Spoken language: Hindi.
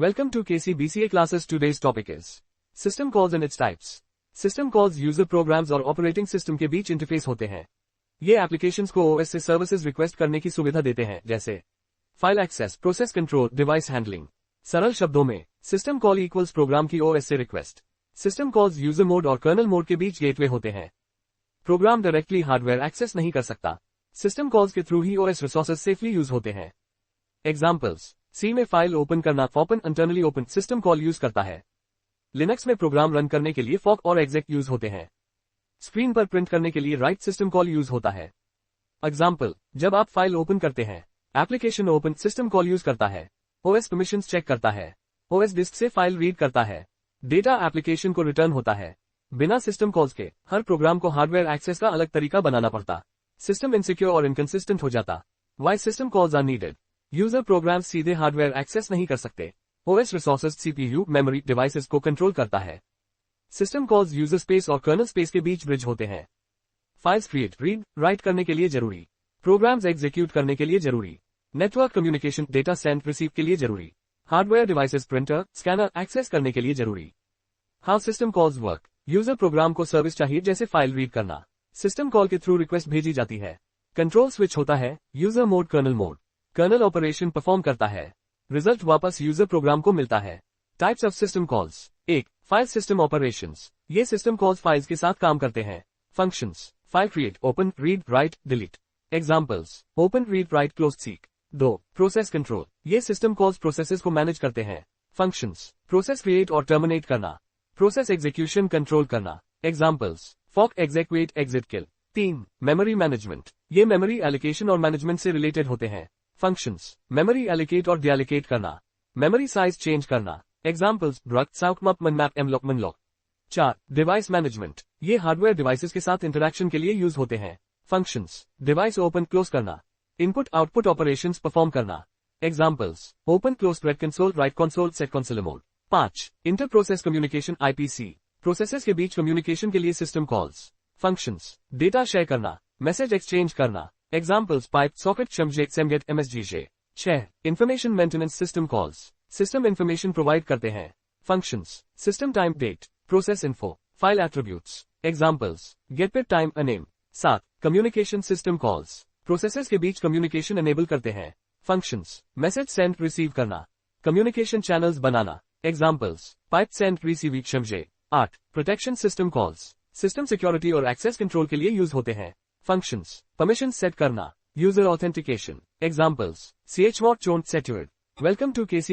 Welcome to KC BCA classes. Today's topic is System Calls and its types. System calls user programs और ऑपरेटिंग सिस्टम के बीच इंटरफेस होते हैं। ये एप्लीकेशंस को ओएस से सर्विसेज रिक्वेस्ट करने की सुविधा देते हैं, जैसे file access, process control, device handling. सरल शब्दों में सिस्टम कॉल इक्वल्स प्रोग्राम की ओएस से request. System calls user mode और कर्नल मोड के बीच गेटवे होते हैं। प्रोग्राम डायरेक्टली हार्डवेयर एक्सेस नहीं कर सकता। सिस्टम कॉल्स के थ्रू ही ओएस रिसोर्सेज सेफली यूज होते हैं। एग्जाम्पल्स, सी में फाइल ओपन करना open internally open system call use करता है। लिनक्स में प्रोग्राम रन करने के लिए फॉक और एक्सेक यूज होते हैं। स्क्रीन पर प्रिंट करने के लिए राइट सिस्टम कॉल यूज होता है। एग्जाम्पल, जब आप फाइल ओपन करते हैं, application open system call use करता है। ओएस परमिशंस चेक करता है। ओएस डिस्क से फाइल रीड करता है। डेटा एप्लीकेशन को रिटर्न होता है। बिना सिस्टम कॉल्स के हर प्रोग्राम को हार्डवेयर एक्सेस का अलग तरीका बनाना पड़ता। सिस्टम इनसिक्योर और इनकंसिस्टेंट हो जाता। Why system calls are needed. User programs सीधे हार्डवेयर एक्सेस नहीं कर सकते। OS resources CPU, memory, devices को कंट्रोल करता है। सिस्टम कॉल्स यूजर स्पेस और कर्नल स्पेस के बीच ब्रिज होते हैं। फाइल्स क्रिएट, रीड, राइट करने के लिए जरूरी। प्रोग्राम्स एग्जीक्यूट करने के लिए जरूरी। Network communication, data send receive के लिए जरूरी। Hardware devices, printer, scanner access करने के लिए जरूरी। How system calls work. User program को सर्विस चाहिए, जैसे फाइल रीड करना। सिस्टम कॉल के थ्रू रिक्वेस्ट भेजी जाती है। कंट्रोल स्विच होता है। User mode, kernel mode. Kernel operation perform करता है। रिजल्ट वापस यूजर प्रोग्राम को मिलता है। Types of system calls. 1. File system operations. ये सिस्टम कॉल्स फाइल्स के साथ काम करते हैं। Functions, file create, open, read, write, delete. Examples, open, read, write, close, seek. 2. Process control. ये सिस्टम कॉल्स प्रोसेसेस को मैनेज करते हैं। फंक्शंस, प्रोसेस क्रिएट और टर्मिनेट करना। प्रोसेस एग्जीक्यूशन कंट्रोल करना। Examples, fork, exec, wait, exit, kill. 3. Memory management. ये मेमोरी एलोकेशन और मैनेजमेंट से रिलेटेड होते हैं। फंक्शंस, मेमोरी एलोकेट और डीएलोकेट करना। मेमोरी साइज चेंज करना। एग्जाम्पल्स, ब्रक, साउकमप, मनमैप, एमलॉक, मनलॉक। 4. Device management. ये हार्डवेयर डिवाइसेस के साथ इंटरैक्शन के लिए यूज होते हैं। फंक्शंस, डिवाइस ओपन क्लोज करना। इनपुट आउटपुट ऑपरेशंस परफॉर्म करना। Examples, open close, read console, write console, set console mode. 5. Inter process communication, IPC. Processes के बीच कम्युनिकेशन के लिए system calls. Functions, data share करना, मैसेज एक्सचेंज करना। एग्जाम्पल्स, पाइप, सॉकेट, शमजेट, सेमगेट, एमएसजीजे। 6. Information maintenance system calls. System information provide करते हैं। Functions, system time, date, process info, file attributes. Examples, गेटपिट, टाइम, अनेम। 7. Communication system calls. प्रोसेसेस के बीच कम्युनिकेशन एनेबल करते हैं। फंक्शंस, मैसेज सेंड, रिसीव करना, कम्युनिकेशन चैनल्स बनाना। एग्जाम्पल्स, पाइप, सेंड, रिसीव, शमजे। 8. Protection system calls. System security और एक्सेस कंट्रोल के लिए यूज होते हैं। फंक्शंस, परमिशन सेट करना, user authentication. Examples, chmod, chont, setuid। Welcome to KC